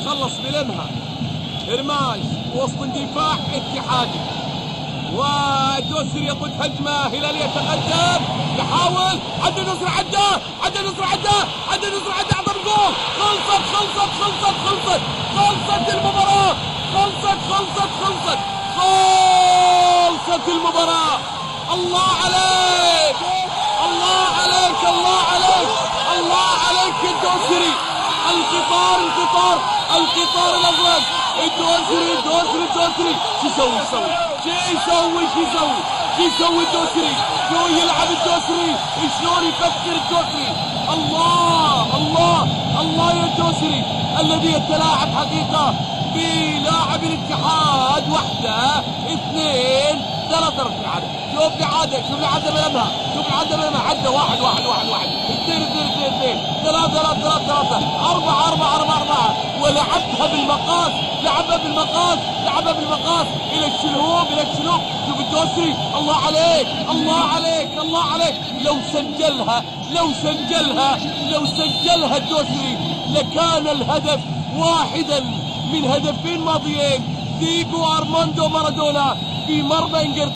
خلص بلمها. هرماش وسط دفاع اتحادي، والدوسري يقود هجمة هلالية تقدم، يحاول عدى النصر، عدى أعظم جول. خلصت المباراة، خلصت المباراة. الله عليك يا الدوسري. القطار الأزرق. الدوسري شو يسوي الدوسري؟ شلون يلعب الدوسري؟ شلون يفكر الدوسري؟ الله يا الدوسري الذي يتلاعب حقيقة بلاعب الاتحاد. 1 2 3 ركعات. شوف العادة بلمها. عدى 1 2 3 4 ولعبها بالمقاس الى الشلوب. شوف الدوسري. الله عليك. لو سجلها الدوسري لكان الهدف واحدا من هدفين ماضيين. ديغو أرماندو مارادونا في مرمى إنجلترا.